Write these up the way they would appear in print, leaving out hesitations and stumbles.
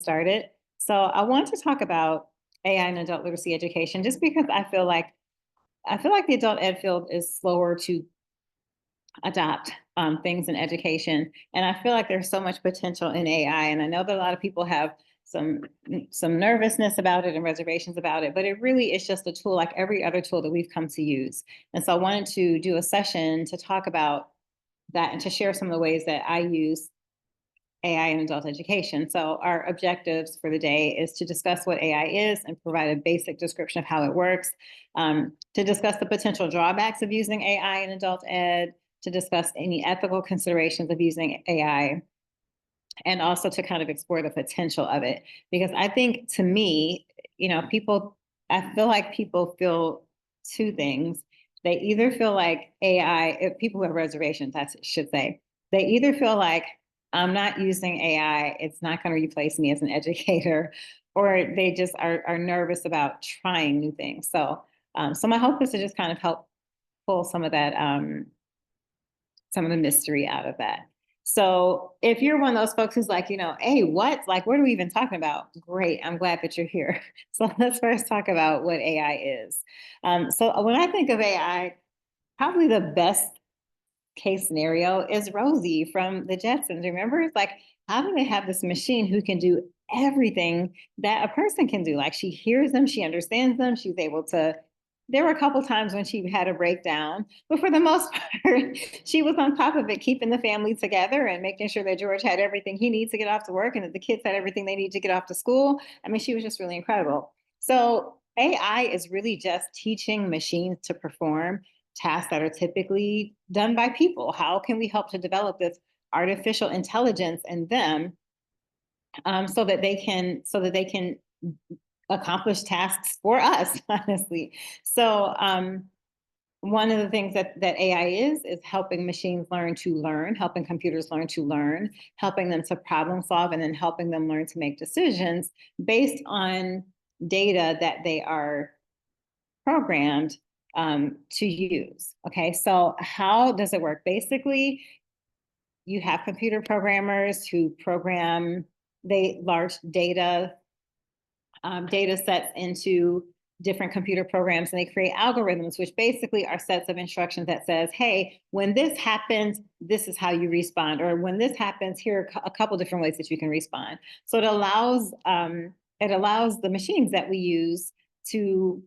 started. So I want to talk about AI and adult literacy education, just because I feel like the adult ed field is slower to adopt things in education, and I feel like there's so much potential in AI. And I know that a lot of people have some some nervousness about it and reservations about it, but it really is just a tool like every other tool that we've come to use. And so I wanted to do a session to talk about that and to share some of the ways that I use AI in adult education. So our objectives for the day is to discuss what AI is and provide a basic description of how it works, to discuss the potential drawbacks of using AI in adult ed, to discuss any ethical considerations of using AI, and also to kind of explore the potential of it. Because I think, to me, I feel like people feel two things. They either feel like AI, if people who have reservations, I should say, they either feel like I'm not using AI, it's not going to replace me as an educator, or they just are nervous about trying new things. So my hope is to just kind of help pull some of that, some of the mystery out of that. So if you're one of those folks who's like, hey, what? Like, what are we even talking about? Great. I'm glad that you're here. So let's first talk about what AI is. So when I think of AI, probably the best case scenario is Rosie from the Jetsons. Remember? It's like, how do they have this machine who can do everything that a person can do? Like, she hears them, she understands them, she's able to. There were a couple times when she had a breakdown, but for the most part, she was on top of it, keeping the family together and making sure that George had everything he needs to get off to work and that the kids had everything they need to get off to school. I mean, she was just really incredible. So AI is really just teaching machines to perform tasks that are typically done by people. How can we help to develop this artificial intelligence in them, so that they can accomplish tasks for us, honestly. So one of the things that AI is helping machines learn, helping computers learn to learn, helping them to problem solve, and then helping them learn to make decisions based on data that they are programmed to use. Okay, so how does it work? Basically, you have computer programmers who program large data sets into different computer programs, and they create algorithms, which basically are sets of instructions that says, hey, when this happens, this is how you respond, or when this happens, here are a couple different ways that you can respond. So it allows the machines that we use to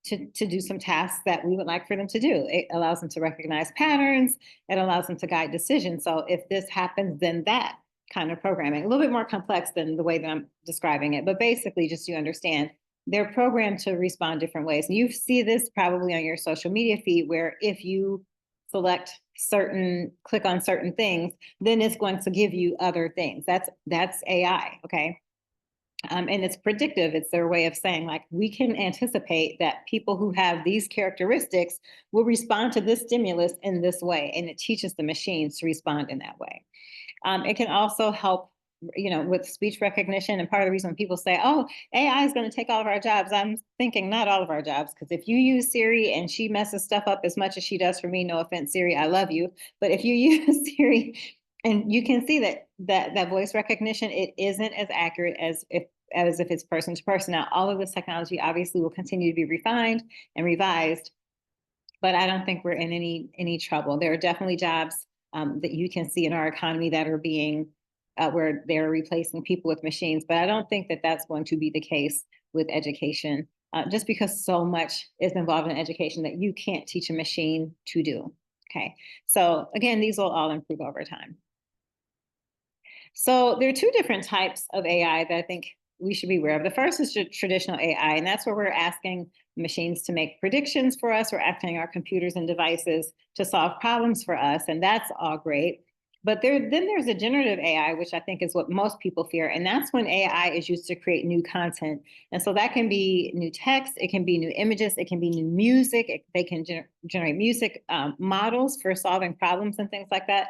do some tasks that we would like for them to do. It allows them to recognize patterns. It allows them to guide decisions. So if this happens, then that kind of programming. A little bit more complex than the way that I'm describing it, but basically, just so you understand, they're programmed to respond different ways. And you see this probably on your social media feed, where if you click on certain things, then it's going to give you other things. That's AI, okay? And it's predictive. It's their way of saying, like, we can anticipate that people who have these characteristics will respond to this stimulus in this way. And it teaches the machines to respond in that way. It can also help, with speech recognition. And part of the reason when people say, oh, AI is going to take all of our jobs, I'm thinking not all of our jobs. Because if you use Siri and she messes stuff up as much as she does for me, no offense, Siri, I love you. But if you use Siri, and you can see that voice recognition, it isn't as accurate as if it's person to person. Now, all of this technology obviously will continue to be refined and revised, but I don't think we're in any trouble. There are definitely jobs that you can see in our economy that are being where they're replacing people with machines, but I don't think that that's going to be the case with education, just because so much is involved in education that you can't teach a machine to do. Okay, so again, these will all improve over time. So there are two different types of AI that I think we should be aware of. The first is traditional AI, and that's where we're asking machines to make predictions for us. We're asking our computers and devices to solve problems for us, and that's all great. But then there's a generative AI, which I think is what most people fear, and that's when AI is used to create new content. And so that can be new text, it can be new images, it can be new music. They can generate music models for solving problems and things like that.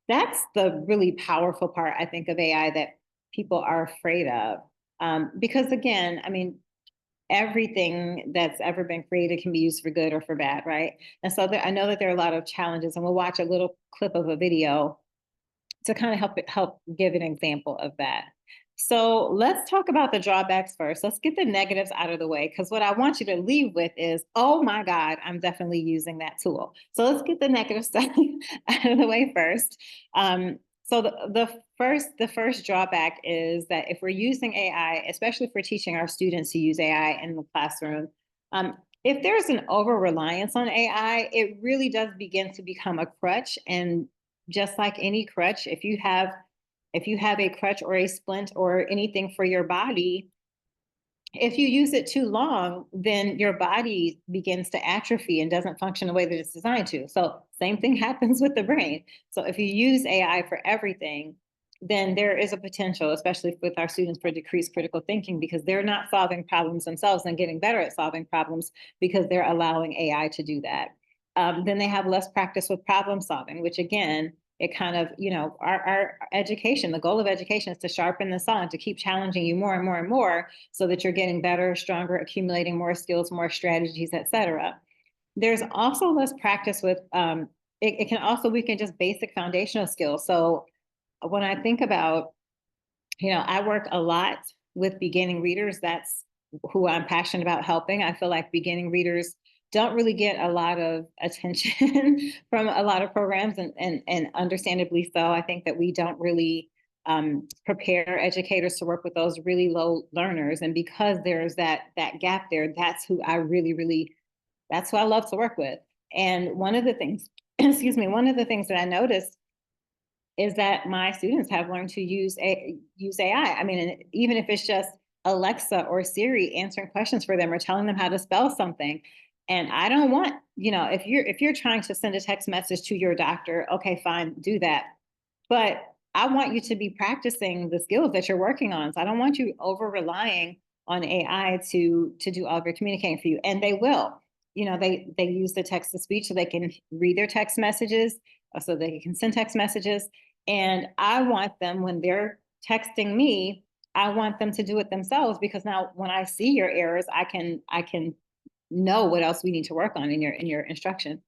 That's the really powerful part, I think, of AI that people are afraid of. Because again, I mean, everything that's ever been created can be used for good or for bad, right? And so I know that there are a lot of challenges, and we'll watch a little clip of a video to kind of help give an example of that. So let's talk about the drawbacks first. Let's get the negatives out of the way, because what I want you to leave with is, oh my God, I'm definitely using that tool. So let's get the negative stuff out of the way first. So the first drawback is that if we're using AI, especially if we're teaching our students to use AI in the classroom, if there's an over reliance on AI, it really does begin to become a crutch. And just like any crutch, if you have a crutch or a splint or anything for your body, if you use it too long, then your body begins to atrophy and doesn't function the way that it's designed to. So same thing happens with the brain. So if you use AI for everything, then there is a potential, especially with our students, for decreased critical thinking, because they're not solving problems themselves and getting better at solving problems because they're allowing AI to do that. Then they have less practice with problem solving, which again, it kind of, our education, the goal of education is to sharpen the saw and to keep challenging you more and more and more so that you're getting better, stronger, accumulating more skills, more strategies, et cetera. There's also less practice with, it can also weaken just basic foundational skills. So when I think about, I work a lot with beginning readers. That's who I'm passionate about helping. I feel like beginning readers don't really get a lot of attention from a lot of programs, and understandably so. I think that we don't really prepare educators to work with those really low learners. And because there's that gap there, that's who I that's who I love to work with. And one of the things, excuse me, one of the things that I noticed is that my students have learned to use AI. I mean, and even if it's just Alexa or Siri answering questions for them or telling them how to spell something. And I don't want, if you're trying to send a text message to your doctor, okay, fine, do that. But I want you to be practicing the skills that you're working on. So I don't want you over relying on AI to do all of your communicating for you. And they will. They use the text to speech so they can read their text messages, so they can send text messages. And I want them, when they're texting me, I want them to do it themselves, because now when I see your errors, I can know what else we need to work on in your instruction.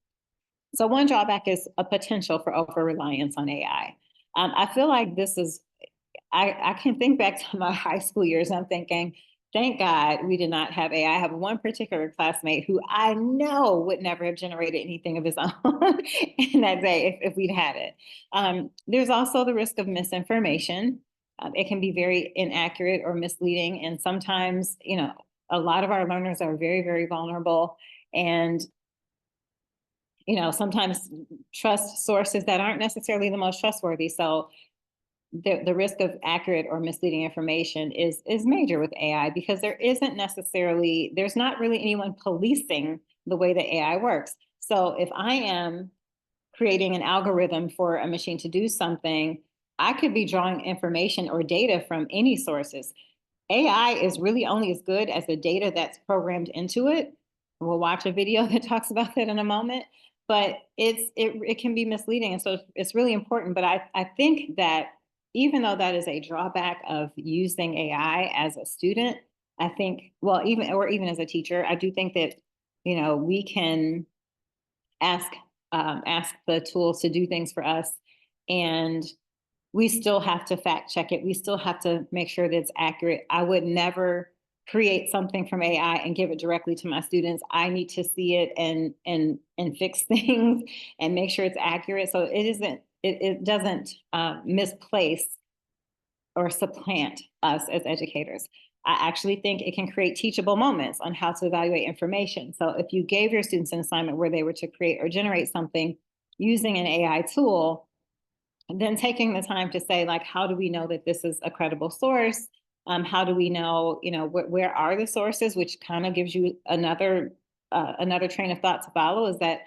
So one drawback is a potential for over reliance on AI. I feel like this is, I can think back to my high school years. And I'm thinking, thank God we did not have AI. I have one particular classmate who I know would never have generated anything of his own in that day if we'd had it. There's also the risk of misinformation. It can be very inaccurate or misleading. And sometimes, a lot of our learners are very, very vulnerable. And sometimes trust sources that aren't necessarily the most trustworthy. So the risk of accurate or misleading information is major with AI, because there's not really anyone policing the way that AI works. So if I am creating an algorithm for a machine to do something, I could be drawing information or data from any sources. AI is really only as good as the data that's programmed into it. We'll watch a video that talks about that in a moment, but it can be misleading. And so it's really important. But I think that even though that is a drawback of using AI as a student, I think, well, even as a teacher, I do think that, we can ask the tools to do things for us, and we still have to fact check it. We still have to make sure that it's accurate. I would never create something from AI and give it directly to my students. I need to see it and fix things and make sure it's accurate. So it doesn't misplace or supplant us as educators. I actually think it can create teachable moments on how to evaluate information. So if you gave your students an assignment where they were to create or generate something using an AI tool, then taking the time to say, like, how do we know that this is a credible source? How do we know, where are the sources, which kind of gives you another train of thought to follow, is that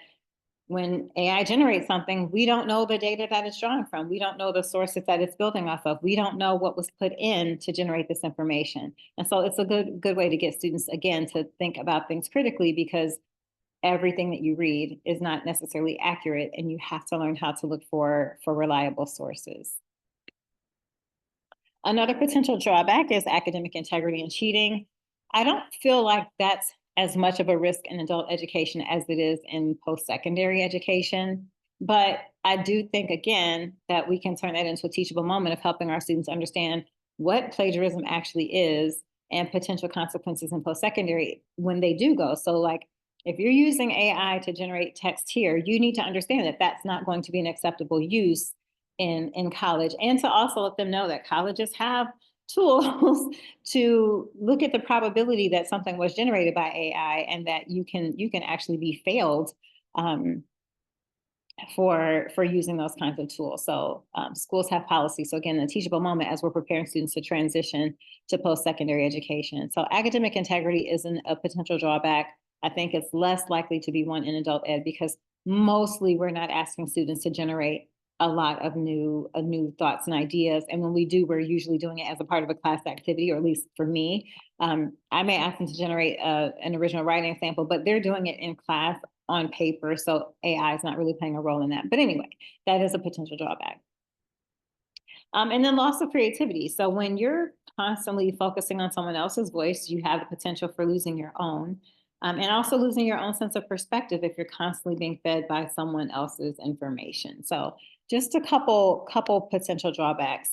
when AI generates something, we don't know the data that it's drawing from. We don't know the sources that it's building off of. We don't know what was put in to generate this information. And so it's a good way to get students, again, to think about things critically, because everything that you read is not necessarily accurate, and you have to learn how to look for reliable sources. Another potential drawback is academic integrity and cheating. I don't feel like that's as much of a risk in adult education as it is in post-secondary education. But I do think, again, that we can turn that into a teachable moment of helping our students understand what plagiarism actually is and potential consequences in post-secondary when they do go. So like, if you're using AI to generate text here, you need to understand that that's not going to be an acceptable use in college, and to also let them know that colleges have tools to look at the probability that something was generated by AI, and that you can actually be failed for using those kinds of tools. So schools have policy. So again, a teachable moment as we're preparing students to transition to post-secondary education. So academic integrity isn't a potential drawback. I think it's less likely to be one in adult ed because mostly we're not asking students to generate a lot of new thoughts and ideas. And when we do, we're usually doing it as a part of a class activity, or at least for me. I may ask them to generate an original writing sample, but they're doing it in class on paper. So AI is not really playing a role in that. But anyway, that is a potential drawback. And then loss of creativity. So when you're constantly focusing on someone else's voice, you have the potential for losing your own. And also losing your own sense of perspective if you're constantly being fed by someone else's information. So just a couple potential drawbacks.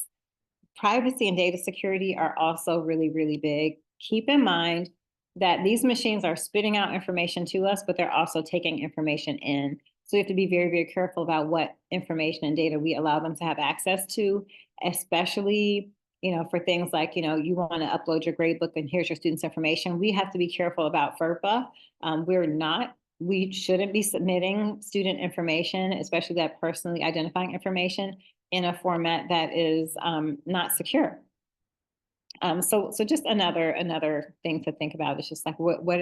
Privacy and data security are also really, really big. Keep in mind that these machines are spitting out information to us, but they're also taking information in. So we have to be very, very careful about what information and data we allow them to have access to, especially, for things like, you want to upload your gradebook and here's your student's information. We have to be careful about FERPA. We shouldn't be submitting student information, especially that personally identifying information, in a format that is not secure. So just another thing to think about is just like, what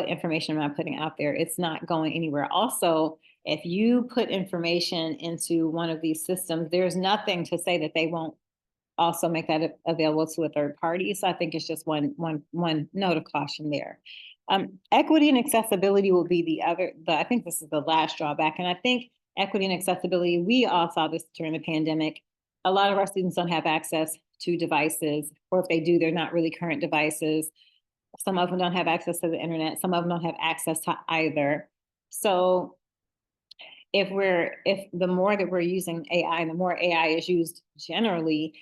information am I putting out there? It's not going anywhere. Also, if you put information into one of these systems, there's nothing to say that they won't also make that available to a third party. So I think it's just one note of caution there. Equity and accessibility will be I think this is the last drawback. And I think equity and accessibility, we all saw this during the pandemic. A lot of our students don't have access to devices, or if they do, they're not really current devices. Some of them don't have access to the internet. Some of them don't have access to either. So if the more that we're using AI, and the more AI is used generally,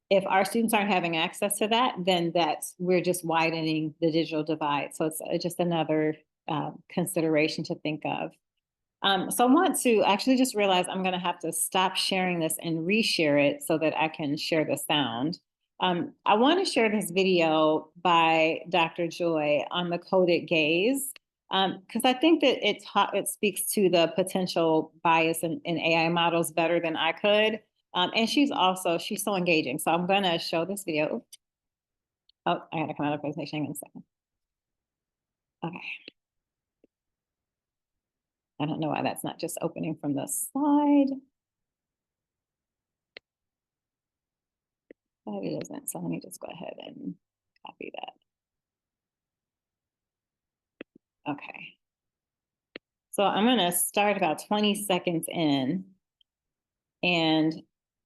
if our students aren't having access to that, then we're just widening the digital divide. So it's just another consideration to think of. So I want to actually just realize I'm going to have to stop sharing this and reshare it so that I can share the sound. I want to share this video by Dr. Joy on the coded gaze, because I think that it speaks to the potential bias in AI models better than I could. And she's so engaging. So I'm going to show this video. Oh, I got to come out of the presentation in a second. Okay. I don't know why that's not just opening from the slide. But it isn't. So let me just go ahead and copy that. Okay. So I'm going to start about 20 seconds in. And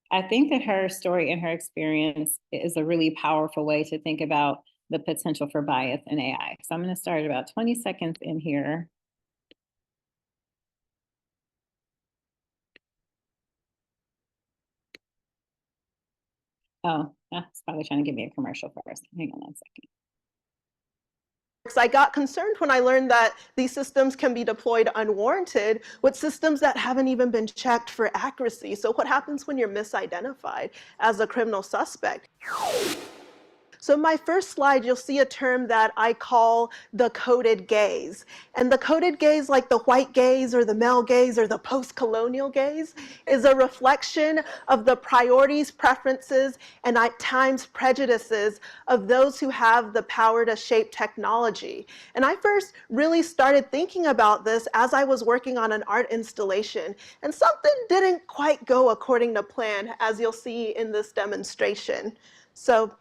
I think that her story and her experience is a really powerful way to think about the potential for bias in AI. So I'm going to start about 20 seconds in here. Oh, that's probably trying to give me a commercial first. Hang on one second. I got concerned when I learned that these systems can be deployed unwarranted with systems that haven't even been checked for accuracy. So what happens when you're misidentified as a criminal suspect? So my first slide, you'll see a term that I call the coded gaze. And the coded gaze, like the white gaze or the male gaze or the post-colonial gaze, is a reflection of the priorities, preferences, and at times prejudices of those who have the power to shape technology. And I first really started thinking about this as I was working on an art installation. And something didn't quite go according to plan, as you'll see in this demonstration. So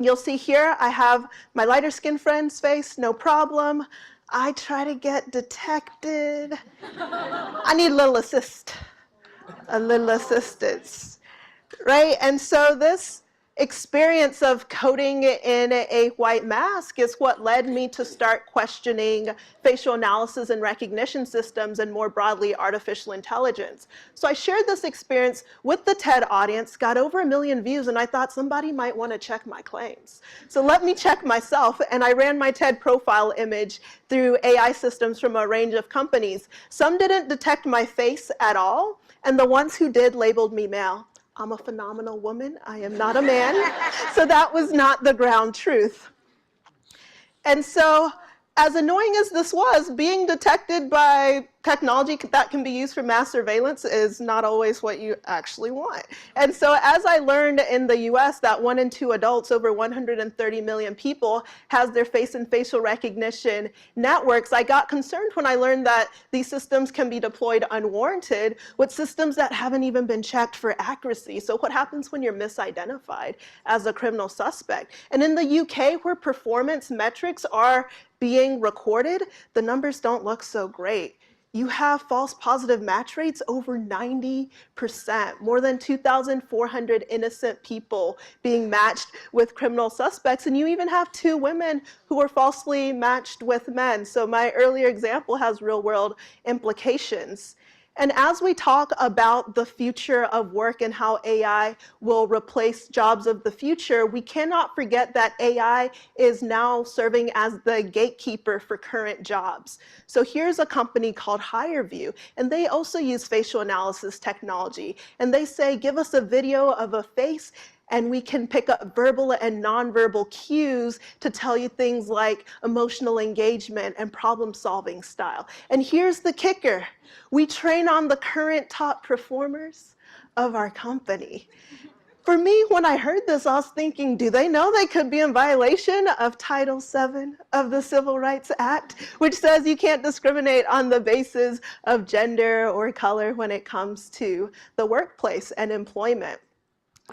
you'll see here, I have my lighter skinned friend's face, no problem. I try to get detected. I need a little assistance, right? And so this experience of coding in a white mask is what led me to start questioning facial analysis and recognition systems and more broadly artificial intelligence. So I shared this experience with the TED audience, got over 1 million views, and I thought somebody might want to check my claims. So let me check myself, and I ran my TED profile image through AI systems from a range of companies. Some didn't detect my face at all, and the ones who did labeled me male. I'm a phenomenal woman. I am not a man. So that was not the ground truth. And so, as annoying as this was, being detected by technology that can be used for mass surveillance is not always what you actually want. And so, as I learned in the US that 1 in 2 adults, over 130 million people, has their face and facial recognition networks, I got concerned when I learned that these systems can be deployed unwarranted with systems that haven't even been checked for accuracy. So what happens when you're misidentified as a criminal suspect? And in the UK, where performance metrics are being recorded, the numbers don't look so great. You have false positive match rates over 90%, more than 2,400 innocent people being matched with criminal suspects, and you even have 2 women who were falsely matched with men. So my earlier example has real-world implications. And as we talk about the future of work and how AI will replace jobs of the future, we cannot forget that AI is now serving as the gatekeeper for current jobs. So here's a company called HireVue, and they also use facial analysis technology. And they say, give us a video of a face, and we can pick up verbal and nonverbal cues to tell you things like emotional engagement and problem-solving style. And here's the kicker. We train on the current top performers of our company. For me, when I heard this, I was thinking, do they know they could be in violation of Title VII of the Civil Rights Act, which says you can't discriminate on the basis of gender or color when it comes to the workplace and employment?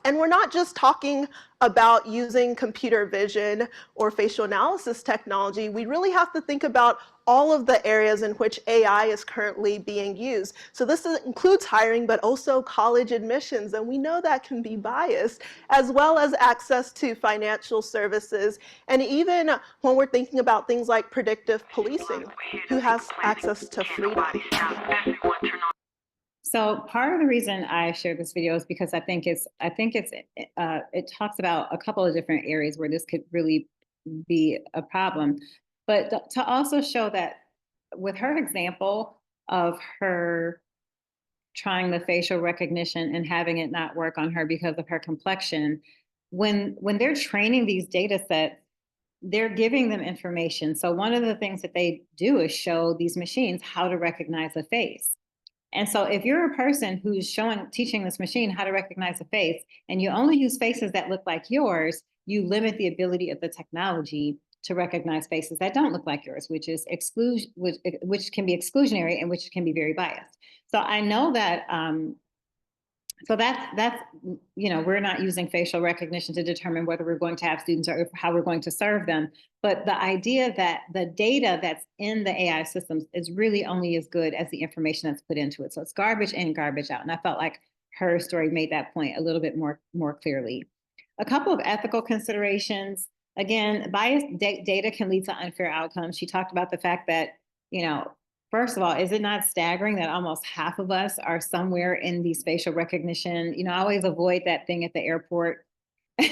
And we're not just talking about using computer vision or facial analysis technology. We really have to think about all of the areas in which AI is currently being used. So this includes hiring, but also college admissions. And we know that can be biased, as well as access to financial services. And even when we're thinking about things like predictive policing, who has access to freedom? So part of the reason I shared this video is because it talks about a couple of different areas where this could really be a problem, but to also show that with her example of her trying the facial recognition and having it not work on her because of her complexion, when they're training these data sets, they're giving them information. So one of the things that they do is show these machines how to recognize a face. And so if you're a person who's teaching this machine how to recognize a face, and you only use faces that look like yours, you limit the ability of the technology to recognize faces that don't look like yours, which can be exclusionary and which can be very biased. So I know that so that's we're not using facial recognition to determine whether we're going to have students or how we're going to serve them. But the idea that the data that's in the AI systems is really only as good as the information that's put into it. So it's garbage in, garbage out. And I felt like her story made that point a little bit more clearly. A couple of ethical considerations. Again, biased data can lead to unfair outcomes. She talked about the fact that, first of all, is it not staggering that almost half of us are somewhere in the facial recognition? I always avoid that thing at the airport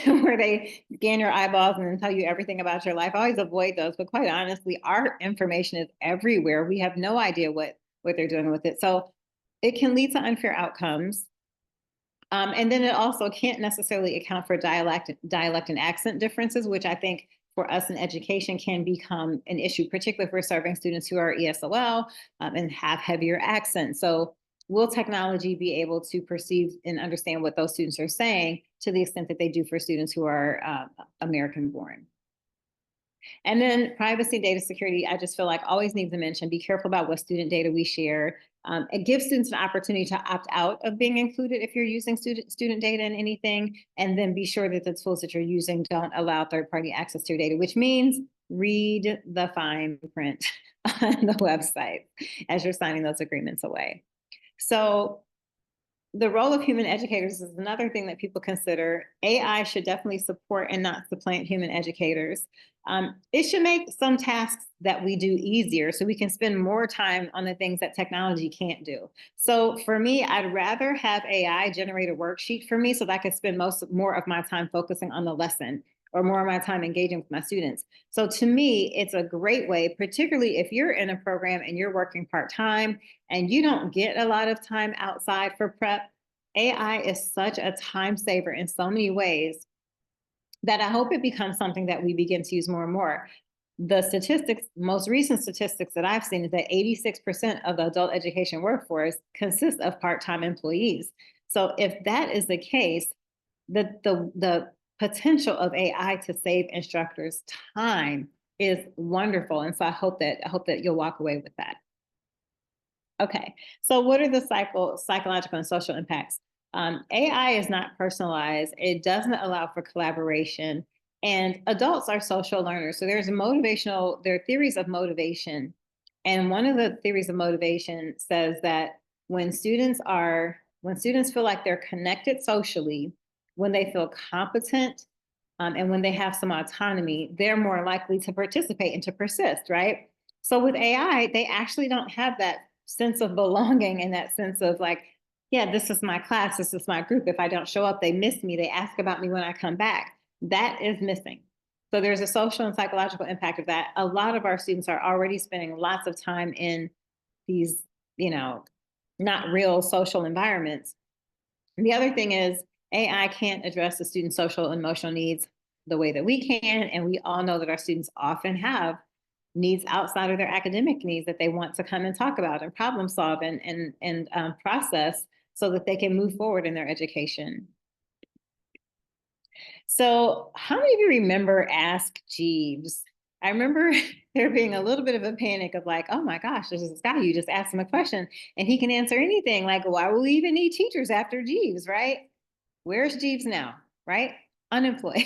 where they scan your eyeballs and then tell you everything about your life. I always avoid those, but quite honestly, our information is everywhere. We have no idea what they're doing with it. So it can lead to unfair outcomes. And then it also can't necessarily account for dialect and accent differences, which I think for us in education can become an issue, particularly if we're serving students who are ESOL and have heavier accents. So will technology be able to perceive and understand what those students are saying to the extent that they do for students who are American born? And then privacy, data security, I just feel like always need to mention, be careful about what student data we share. It gives students an opportunity to opt out of being included if you're using student data in anything, and then be sure that the tools that you're using don't allow third-party access to your data, which means read the fine print on the website as you're signing those agreements away. So the role of human educators is another thing that people consider. AI should definitely support and not supplant human educators. It should make some tasks that we do easier so we can spend more time on the things that technology can't do. So for me, I'd rather have AI generate a worksheet for me so that I could spend more of my time focusing on the lesson or more of my time engaging with my students. So to me, it's a great way, particularly if you're in a program and you're working part-time and you don't get a lot of time outside for prep. AI is such a time saver in so many ways that I hope it becomes something that we begin to use more and more. The statistics, most recent statistics that I've seen is that 86% of the adult education workforce consists of part-time employees. So if that is the case, the potential of AI to save instructors time is wonderful. And so I hope that you'll walk away with that. Okay, so what are the psychological and social impacts? AI is not personalized. It doesn't allow for collaboration. And adults are social learners. So there are theories of motivation. And one of the theories of motivation says that when students feel like they're connected socially, when they feel competent, and when they have some autonomy, they're more likely to participate and to persist, right? So with AI, they actually don't have that sense of belonging and that sense of like, yeah, this is my class, this is my group. If I don't show up, they miss me. They ask about me when I come back. That is missing. So there's a social and psychological impact of that. A lot of our students are already spending lots of time in these, not real social environments. And the other thing is AI can't address the student's social and emotional needs the way that we can. And we all know that our students often have needs outside of their academic needs that they want to come and talk about and problem solve and process so that they can move forward in their education. So how many of you remember Ask Jeeves? I remember there being a little bit of a panic of like, oh my gosh, there's this guy, you just ask him a question and he can answer anything. Like, why will we even need teachers after Jeeves, right? Where's Jeeves now, right? Unemployed.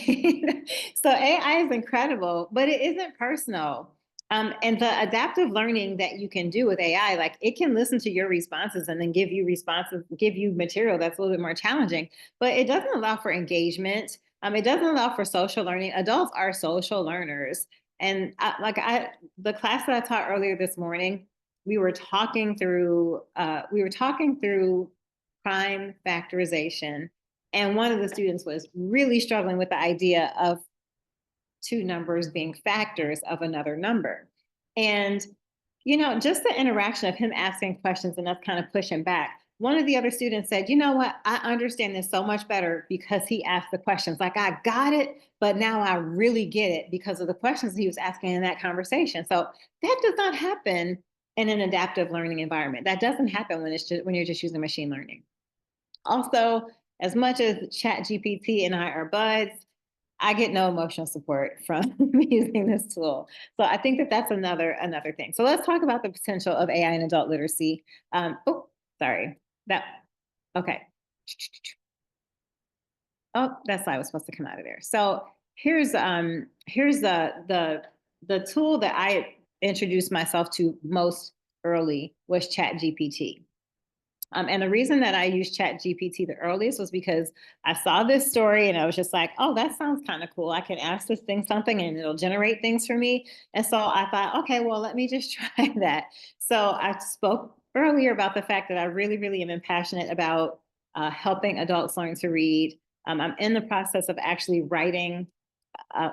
So AI is incredible, but it isn't personal. And the adaptive learning that you can do with AI, like it can listen to your responses and then give you material that's a little bit more challenging, but it doesn't allow for engagement. It doesn't allow for social learning. Adults are social learners. And the class that I taught earlier this morning, we were talking through prime factorization. And one of the students was really struggling with the idea of two numbers being factors of another number. And, just the interaction of him asking questions and us kind of pushing back. One of the other students said, you know what, I understand this so much better because he asked the questions. Like I got it, but now I really get it because of the questions he was asking in that conversation. So that does not happen in an adaptive learning environment. That doesn't happen when you're just using machine learning. Also, as much as ChatGPT and I are buds, I get no emotional support from using this tool. So I think that that's another thing. So let's talk about the potential of AI in adult literacy. Sorry. Okay. Oh, that slide was supposed to come out of there. So here's the tool that I introduced myself to most early was ChatGPT. And the reason that I used ChatGPT the earliest was because I saw this story and I was just like, oh, that sounds kind of cool. I can ask this thing something and it'll generate things for me. And so I thought, okay, well, let me just try that. So I spoke earlier about the fact that I really, really am passionate about helping adults learn to read. I'm in the process of actually writing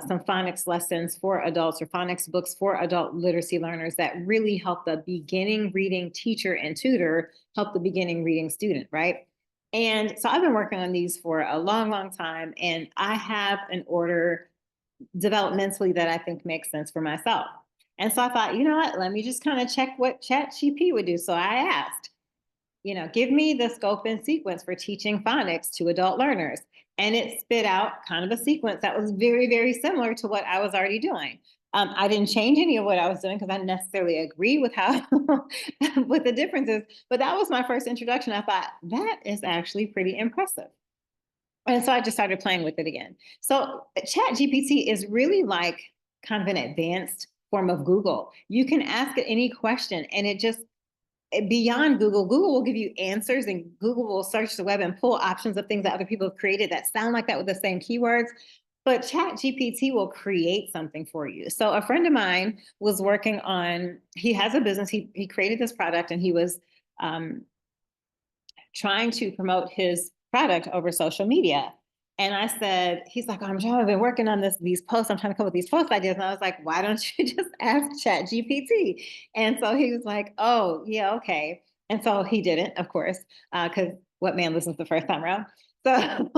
some phonics lessons for adults or phonics books for adult literacy learners that really help the beginning reading teacher and tutor help the beginning reading student, right? And so I've been working on these for a long, long time, and I have an order developmentally that I think makes sense for myself. And so I thought, you know what, let me just kind of check what ChatGPT would do. So I asked, give me the scope and sequence for teaching phonics to adult learners. And it spit out kind of a sequence that was very, very similar to what I was already doing. I didn't change any of what I was doing because I didn't necessarily agree with how with the differences, but that was my first introduction. I thought that is actually pretty impressive. And so I just started playing with it again. So ChatGPT is really like kind of an advanced form of Google. You can ask it any question and beyond Google, Google will give you answers and Google will search the web and pull options of things that other people have created that sound like that with the same keywords. But Chat GPT will create something for you. So a friend of mine was working on, he has a business, he created this product and he was trying to promote his product over social media. And I said, he's like, oh, I've been working on these posts. I'm trying to come up with these post ideas. And I was like, why don't you just ask Chat GPT? And so he was like, oh, yeah, okay. And so he didn't, of course, because what man listens the first time around? So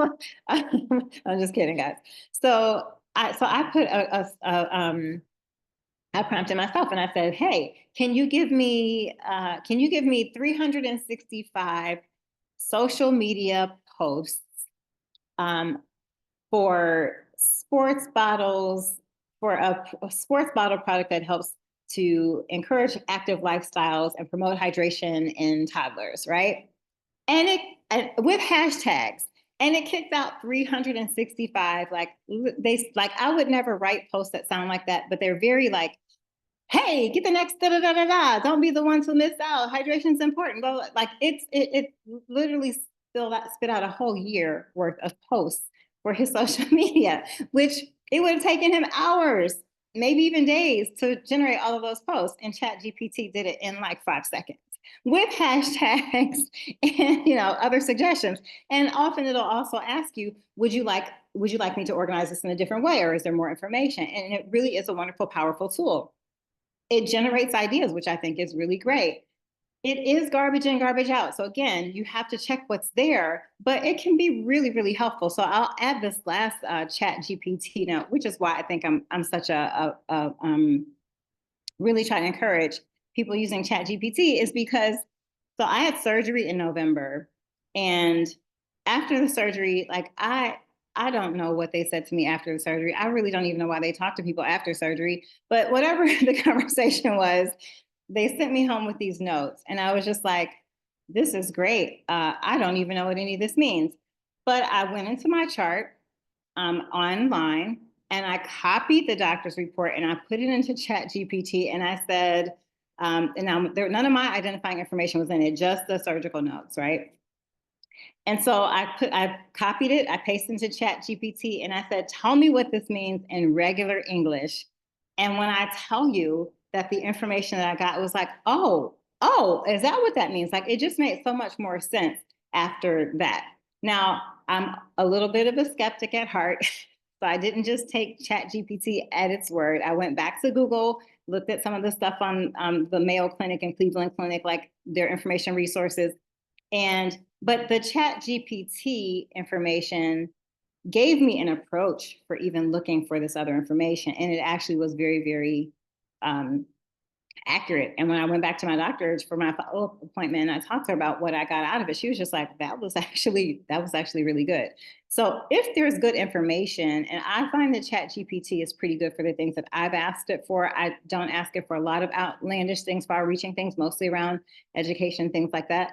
I'm just kidding, guys. So I put I prompted myself and I said, hey, can you give me 365 social media posts for sports bottles, for a sports bottle product that helps to encourage active lifestyles and promote hydration in toddlers, right? And with hashtags, and it kicked out 365. Like I would never write posts that sound like that, but they're very like, hey, get the next da da da da da. Don't be the one to miss out. Hydration's important. But like it literally spit out a whole year worth of posts for his social media, which it would have taken him hours, maybe even days, to generate all of those posts. And Chat GPT did it in like 5 seconds with hashtags and other suggestions. And often it'll also ask you, would you like me to organize this in a different way, or is there more information? And it really is a wonderful, powerful tool. It generates ideas, which I think is really great. It is garbage in, garbage out. So again, you have to check what's there, but it can be really, really helpful. So I'll add this last Chat GPT note, which is why I think I'm such really trying to encourage people using Chat GPT, is because so I had surgery in November, and after the surgery, like I don't know what they said to me after the surgery. I really don't even know why they talk to people after surgery, but whatever the conversation was, they sent me home with these notes. And I was just like, this is great. I don't even know what any of this means. But I went into my chart online and I copied the doctor's report and I put it into Chat GPT and I said, and now none of my identifying information was in it, just the surgical notes, right? And so I copied it, I pasted into Chat GPT, and I said, tell me what this means in regular English. And when I tell you that the information that I got was like, oh, is that what that means? Like, it just made so much more sense after that. Now, I'm a little bit of a skeptic at heart. So I didn't just take Chat GPT at its word. I went back to Google, looked at some of the stuff on the Mayo Clinic and Cleveland Clinic, like their information resources. But the Chat GPT information gave me an approach for even looking for this other information. And it actually was very, very accurate. And when I went back to my doctor for my follow-up appointment and I talked to her about what I got out of it, she was just like, that was actually really good. So if there's good information, and I find that Chat GPT is pretty good for the things that I've asked it for. I don't ask it for a lot of outlandish things, far-reaching things, mostly around education, things like that.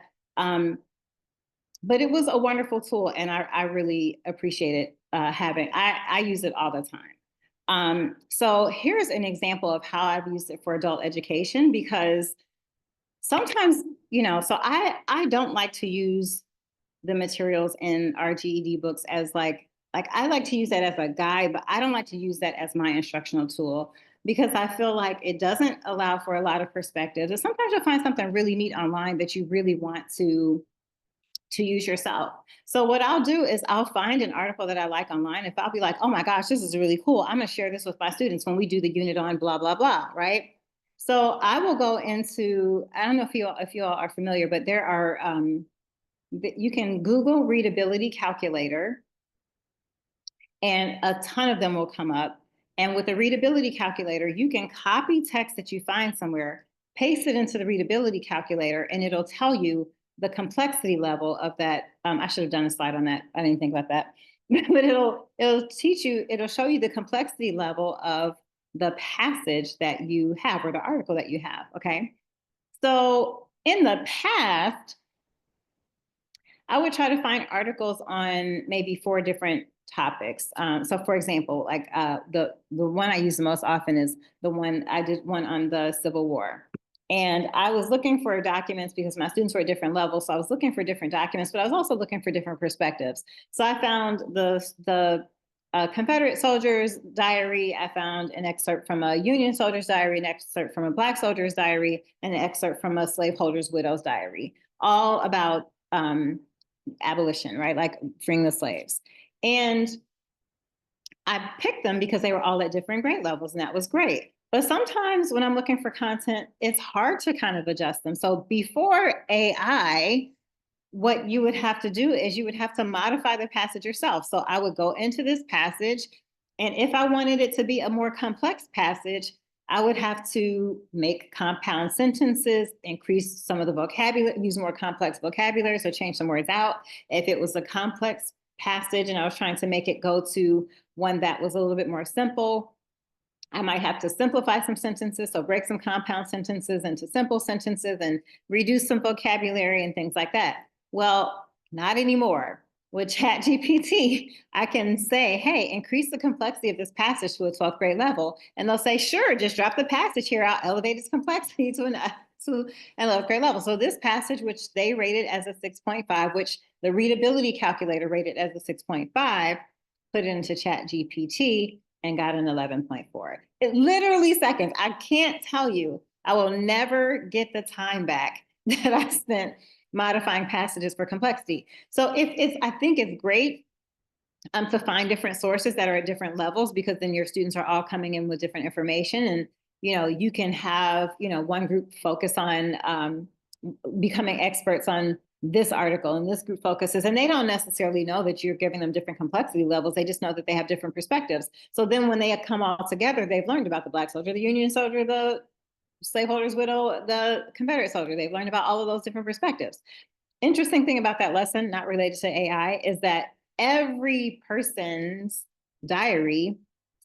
But it was a wonderful tool, and I really appreciate it having. I use it all the time. So here's an example of how I've used it for adult education, because sometimes, so I don't like to use the materials in our GED books as like I like to use that as a guide, but I don't like to use that as my instructional tool, because I feel like it doesn't allow for a lot of perspectives. And sometimes you'll find something really neat online that you really want to use yourself. So what I'll do is I'll find an article that I like online. If I'll be like, oh my gosh, this is really cool, I'm gonna share this with my students when we do the unit on blah, blah, blah, right? So I will go into, I don't know if you all are familiar, but there are, you can Google readability calculator and a ton of them will come up. And with the readability calculator, you can copy text that you find somewhere, paste it into the readability calculator, and it'll tell you the complexity level of that. I should have done a slide on that. I didn't think about that. But it'll show you the complexity level of the passage that you have or the article that you have, okay? So in the past, I would try to find articles on maybe 4 different topics. So for example, like the one I use the most often is the one I did one on the Civil War. And I was looking for documents because my students were at different levels. So I was looking for different documents, but I was also looking for different perspectives. So I found the Confederate soldier's diary. I found an excerpt from a Union soldier's diary, an excerpt from a Black soldier's diary, and an excerpt from a slaveholder's widow's diary, all about abolition, right? Like freeing the slaves. And I picked them because they were all at different grade levels, and that was great. But sometimes when I'm looking for content, it's hard to kind of adjust them. So before AI, what you would have to do is you would have to modify the passage yourself. So I would go into this passage, and if I wanted it to be a more complex passage, I would have to make compound sentences, increase some of the vocabulary, use more complex vocabulary, so change some words out. If it was a complex passage and I was trying to make it go to one that was a little bit more simple, I might have to simplify some sentences, so break some compound sentences into simple sentences and reduce some vocabulary and things like that. Well, not anymore. With ChatGPT, I can say, hey, increase the complexity of this passage to a 12th grade level. And they'll say, sure, just drop the passage here. I'll elevate its complexity to an 11th grade level. So this passage, which they rated as a 6.5, which the readability calculator rated as a 6.5, put it into ChatGPT and got an 11.4. It literally seconds. I can't tell you, I will never get the time back that I spent modifying passages for complexity. So I think it's great to find different sources that are at different levels, because then your students are all coming in with different information. And, you can have, one group focus on becoming experts on this article, and this group focuses, and they don't necessarily know that you're giving them different complexity levels. They just know that they have different perspectives. So then when they come all together, they've learned about the Black soldier, the Union soldier, the slaveholder's widow, the Confederate soldier. They've learned about all of those different perspectives. Interesting thing about that lesson, not related to AI, is that every person's diary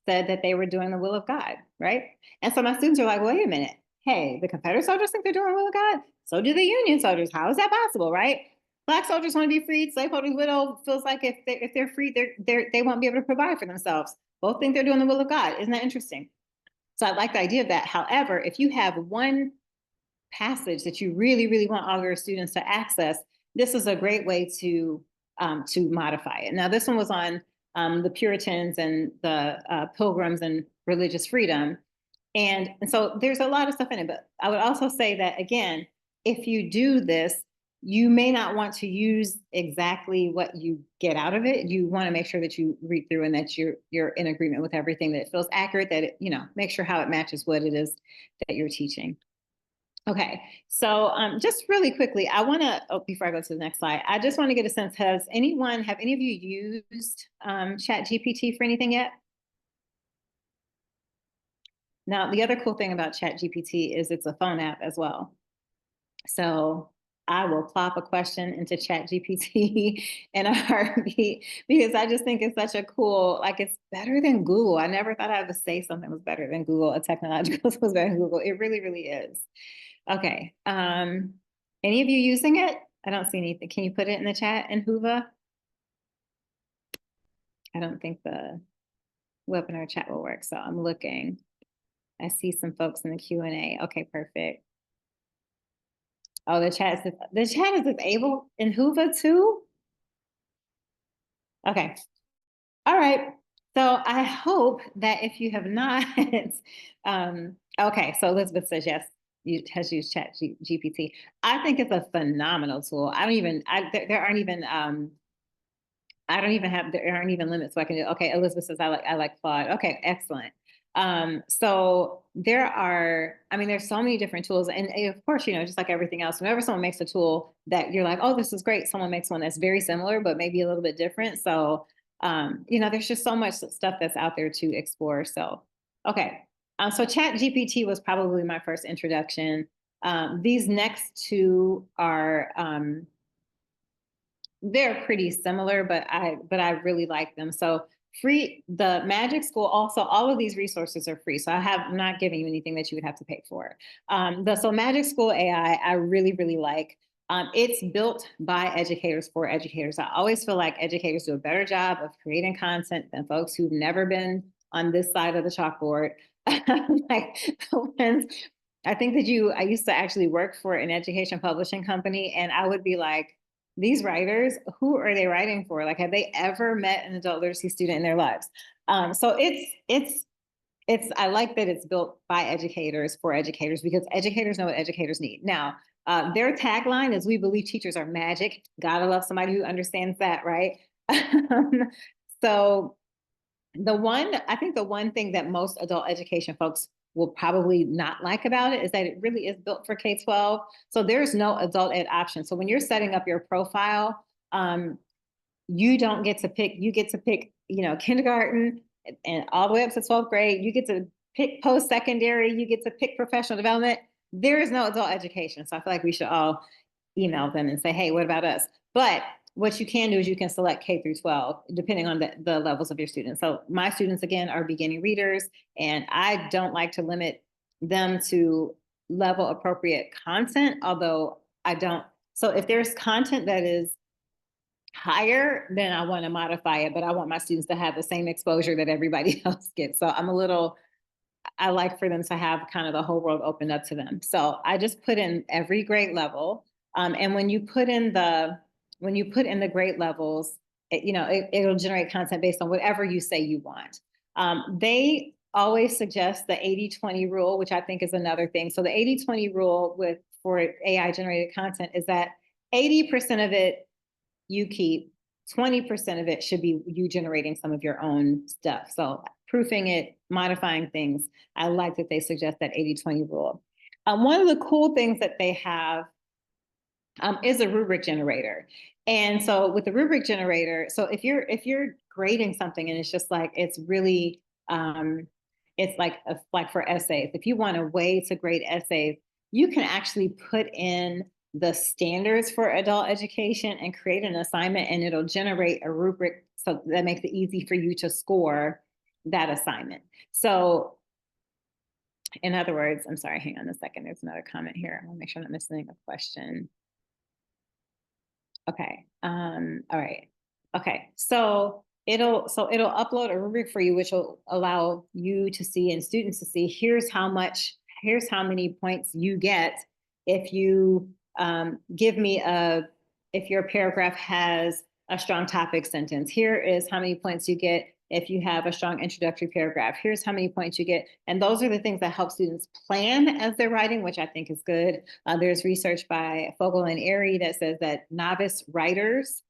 said that they were doing the will of God, right? And so my students are like, wait a minute. Hey, the Confederate soldiers think they're doing the will of God. So do the Union soldiers. How is that possible, right? Black soldiers want to be freed. Slaveholders' widow feels like if they're freed, they won't be able to provide for themselves. Both think they're doing the will of God. Isn't that interesting? So I like the idea of that. However, if you have one passage that you really, really want all your students to access, this is a great way to modify it. Now, this one was on the Puritans and the Pilgrims and religious freedom. And so there's a lot of stuff in it, but I would also say that, again, if you do this, you may not want to use exactly what you get out of it. You want to make sure that you read through and that you're in agreement with everything, that it feels accurate, that it, make sure how it matches what it is that you're teaching. Okay, so just really quickly, I want to, before I go to the next slide, I just want to get a sense, have any of you used ChatGPT for anything yet? Now, the other cool thing about ChatGPT is it's a phone app as well. So I will plop a question into ChatGPT in a heartbeat, because I just think it's such a cool, like, it's better than Google. I never thought I would say something was better than Google, a technological was better than Google. It really, really is. Okay. Any of you using it? I don't see anything. Can you put it in the chat in Whova? I don't think the webinar chat will work, so I'm looking. I see some folks in the Q&A. Okay, perfect. Oh, the chat is disabled in Whova too? Okay. All right. So I hope that if you have not, okay, so Elizabeth says yes, has used ChatGPT. I think it's a phenomenal tool. There aren't even limits so I can do. Okay, Elizabeth says I like Claude. Okay, excellent. So there's so many different tools, and of course, just like everything else, whenever someone makes a tool that you're like, oh, this is great, someone makes one that's very similar but maybe a little bit different. So there's just so much stuff that's out there to explore. So okay, so ChatGPT was probably my first introduction. These next two are they're pretty similar, but I really like them. So the Magic School, also all of these resources are free. So I'm not giving you anything that you would have to pay for. So Magic School AI, I really, really like. It's built by educators for educators. I always feel like educators do a better job of creating content than folks who've never been on this side of the chalkboard. Like the ones I think that I used to actually work for an education publishing company, and I would be like, these writers, who are they writing for? Like, have they ever met an adult literacy student in their lives? So I like that it's built by educators for educators because educators know what educators need. Now, their tagline is, "We believe teachers are magic." Gotta love somebody who understands that, right? So I think the one thing that most adult education folks will probably not like about it is that it really is built for K-12. So there's no adult ed option. So when you're setting up your profile, you don't get to pick, you get to pick, kindergarten and all the way up to 12th grade. You get to pick post-secondary, you get to pick professional development. There is no adult education. So I feel like we should all email them and say, hey, what about us? But what you can do is you can select K through 12, depending on the levels of your students. So my students, again, are beginning readers, and I don't like to limit them to level appropriate content, although I don't. So if there's content that is higher, then I want to modify it, but I want my students to have the same exposure that everybody else gets. So I like for them to have kind of the whole world opened up to them. So I just put in every grade level. And when you put in the grade levels, it'll generate content based on whatever you say you want. They always suggest the 80-20 rule, which I think is another thing. So the 80-20 rule for AI generated content is that 80% of it you keep, 20% of it should be you generating some of your own stuff. So proofing it, modifying things. I like that they suggest that 80-20 rule. One of the cool things that they have is a rubric generator. And so with the rubric generator, so if you're grading something and it's just like, it's really, it's like for essays, if you want a way to grade essays, you can actually put in the standards for adult education and create an assignment, and it'll generate a rubric. So that makes it easy for you to score that assignment. So in other words, I'm sorry, hang on a second. There's another comment here. I want to make sure I'm not missing a question. Okay. All right. Okay. So it'll upload a rubric for you, which will allow you to see and students to see, here's how many points you get if you if your paragraph has a strong topic sentence. Here is how many points you get if you have a strong introductory paragraph. Here's how many points you get. And those are the things that help students plan as they're writing, which I think is good. There's research by Fogel and Airy that says that novice writers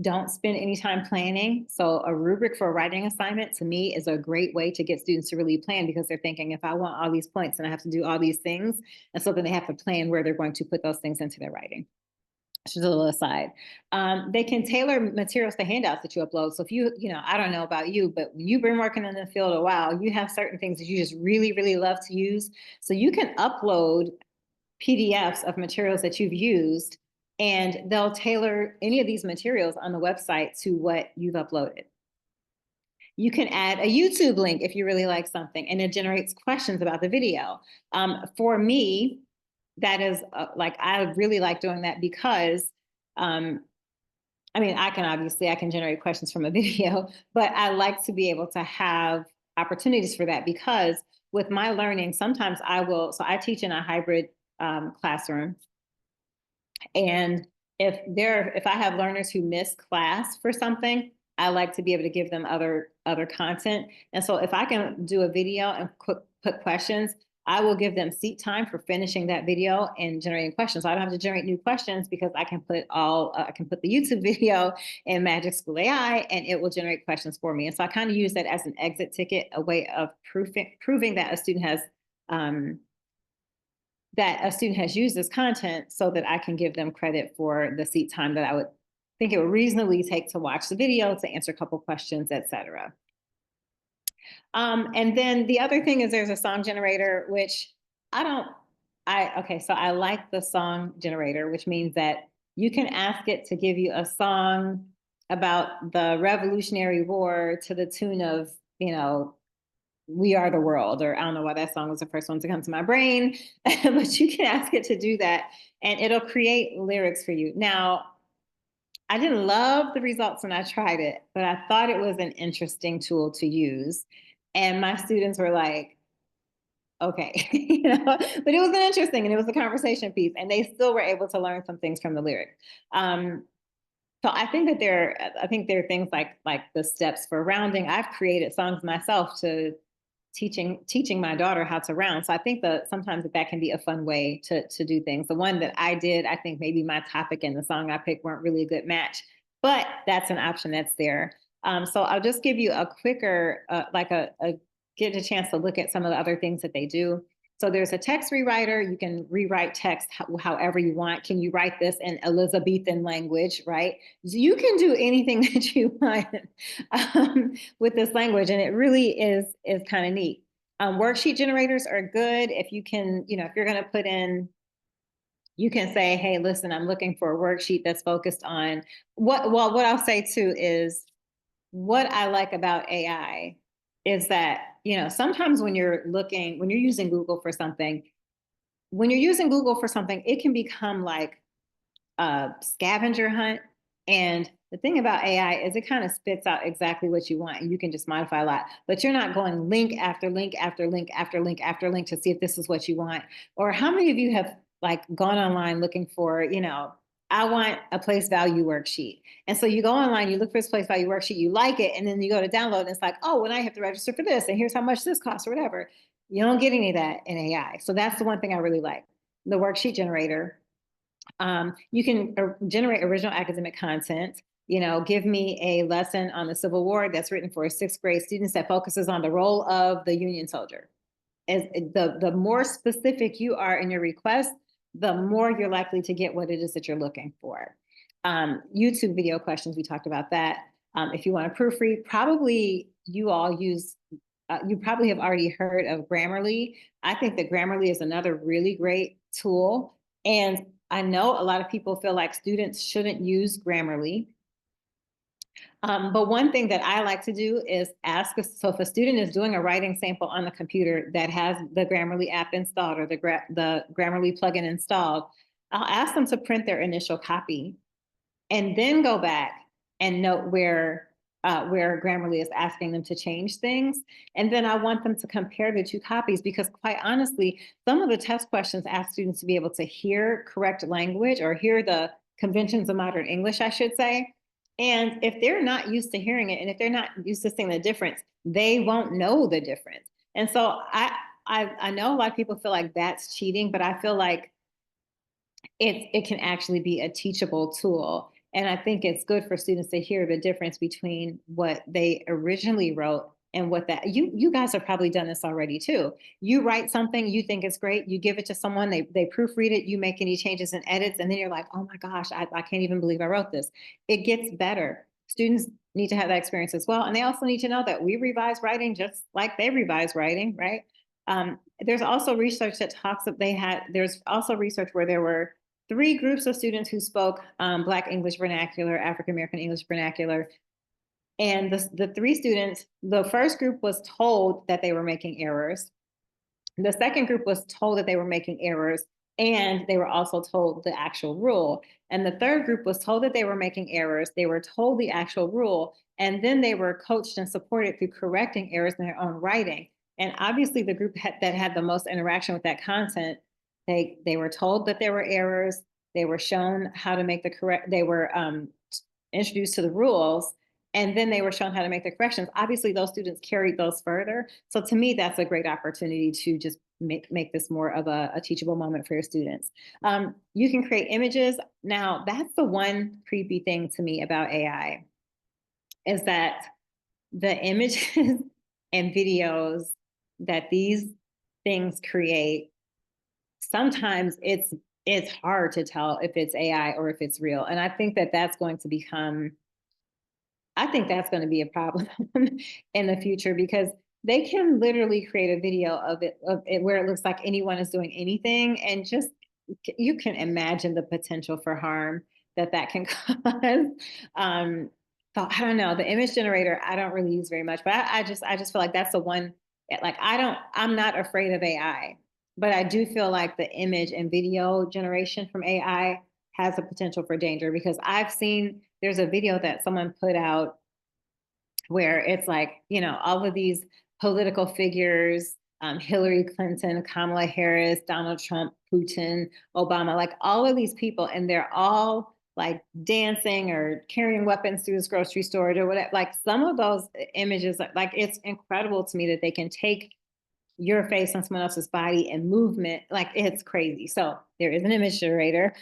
don't spend any time planning. So a rubric for a writing assignment to me is a great way to get students to really plan, because they're thinking, if I want all these points, then I have to do all these things. And so then they have to plan where they're going to put those things into their writing. Just a little aside. They can tailor materials to handouts that you upload. So if I don't know about you, but when you've been working in the field a while, you have certain things that you just really, really love to use. So you can upload PDFs of materials that you've used, and they'll tailor any of these materials on the website to what you've uploaded. You can add a YouTube link if you really like something, and it generates questions about the video. For me, that is I really like doing that because, I can generate questions from a video, but I like to be able to have opportunities for that, because with my learning, sometimes I teach in a hybrid classroom. And if I have learners who miss class for something, I like to be able to give them other content. And so if I can do a video and put questions, I will give them seat time for finishing that video and generating questions. So I don't have to generate new questions, because I can put the YouTube video in Magic School AI, and it will generate questions for me. And so I kind of use that as an exit ticket, a way of proving that a student has used this content, so that I can give them credit for the seat time that I would think it would reasonably take to watch the video, to answer a couple questions, etc. And then the other thing is there's a song generator, which so I like the song generator, which means that you can ask it to give you a song about the Revolutionary War to the tune of, We Are the World, or I don't know why that song was the first one to come to my brain, but you can ask it to do that, and it'll create lyrics for you. Now, I didn't love the results when I tried it, but I thought it was an interesting tool to use. And my students were like, okay, you know, but it was interesting and it was a conversation piece and they still were able to learn some things from the lyrics. So I think there are things like the steps for rounding. I've created songs myself to teaching my daughter how to round. So I think that sometimes that can be a fun way to do things. The one that I did, I think maybe my topic and the song I picked weren't really a good match, but that's an option that's there. So I'll just give you a quicker, get a chance to look at some of the other things that they do. So there's a text rewriter. You can rewrite text however you want. Can you write this in Elizabethan language, right? So you can do anything that you want with this language, and it really is kind of neat. Worksheet generators are good if you can, you know, if you're going to put in, you can say, hey, listen, I'm looking for a worksheet that's focused on what I'll say too is what I like about AI is that, you know, sometimes when you're using Google for something, it can become like a scavenger hunt. And the thing about AI is it kind of spits out exactly what you want and you can just modify a lot, but you're not going link after link after link after link after link to see if this is what you want. Or how many of you have like gone online looking for, you know, I want a place value worksheet. And so you go online, you look for this place value worksheet, you like it, and then you go to download and it's like, oh, well, I have to register for this and here's how much this costs or whatever. You don't get any of that in AI. So that's the one thing I really like. The worksheet generator. You can generate original academic content. You know, give me a lesson on the Civil War that's written for 6th grade students that focuses on the role of the Union soldier. As the more specific you are in your request, the more you're likely to get what it is that you're looking for. YouTube video questions, we talked about that. If you want to proofread, probably you all use, you probably have already heard of Grammarly. I think that Grammarly is another really great tool. And I know a lot of people feel like students shouldn't use Grammarly. But one thing that I like to do is ask, so if a student is doing a writing sample on the computer that has the Grammarly app installed or the Grammarly plugin installed, I'll ask them to print their initial copy and then go back and note where Grammarly is asking them to change things. And then I want them to compare the two copies because quite honestly, some of the test questions ask students to be able to hear correct language or hear the conventions of modern English, I should say. And if they're not used to hearing it and if they're not used to seeing the difference, they won't know the difference. And so I know a lot of people feel like that's cheating, but I feel like it can actually be a teachable tool. And I think it's good for students to hear the difference between what they originally wrote and what that you guys have probably done this already too. You write something, you think it's great, you give it to someone, they proofread it, you make any changes and edits, and then you're like, oh my gosh, I can't even believe I wrote this. It gets better. Students need to have that experience as well. And they also need to know that we revise writing just like they revise writing, right? There's also research that talks that there's also research where there were 3 groups of students who spoke Black English vernacular, African American English vernacular. And the 3 students, the first group was told that they were making errors. The second group was told that they were making errors, and they were also told the actual rule. And the third group was told that they were making errors. They were told the actual rule, and then they were coached and supported through correcting errors in their own writing. And obviously, the group that had the most interaction with that content, they were told that there were errors. They were shown how to make the correct. They were introduced to the rules, and then they were shown how to make the corrections. Obviously, those students carried those further. So to me, that's a great opportunity to just make this more of a teachable moment for your students. You can create images. Now, that's the one creepy thing to me about AI is that the images and videos that these things create, sometimes it's hard to tell if it's AI or if it's real. And I think that that's going to become, I think that's going to be a problem in the future because they can literally create a video of it where it looks like anyone is doing anything, and just you can imagine the potential for harm that can cause. So I don't know, the image generator I don't really use very much, but I just feel like that's the one. Like I'm not afraid of AI, but I do feel like the image and video generation from AI has a potential for danger because I've seen there's a video that someone put out where it's like, you know, all of these political figures Hillary Clinton, Kamala Harris, Donald Trump, Putin, Obama, like all of these people, and they're all like dancing or carrying weapons through this grocery store or whatever. Like some of those images, like it's incredible to me that they can take your face on someone else's body and movement. Like it's crazy. So there is an image generator,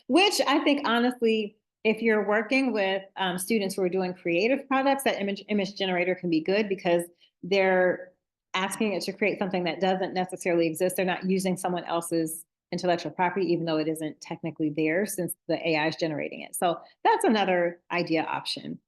which I think honestly, if you're working with students who are doing creative products, that image generator can be good because they're asking it to create something that doesn't necessarily exist. They're not using someone else's intellectual property, even though it isn't technically theirs since the AI is generating it. So that's another idea option.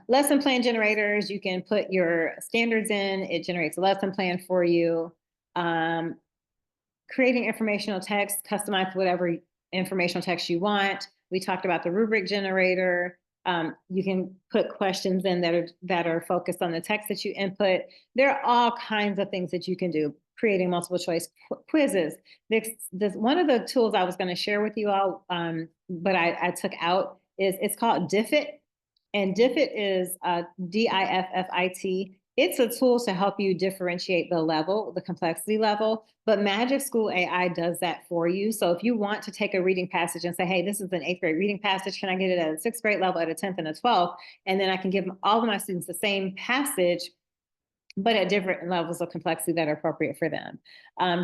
Lesson plan generators, you can put your standards in, it generates a lesson plan for you. Creating informational text, customize whatever informational text you want. We talked about the rubric generator. You can put questions in that are focused on the text that you input. There are all kinds of things that you can do. Creating multiple choice quizzes. One of the tools I was going to share with you all, but I took out it's called Diffit. And Diffit is DIFFIT. It's a tool to help you differentiate the level, the complexity level, but Magic School AI does that for you. So if you want to take a reading passage and say, hey, this is an 8th grade reading passage, can I get it at a 6th grade level, at a 10th and a 12th? And then I can give all of my students the same passage, but at different levels of complexity that are appropriate for them.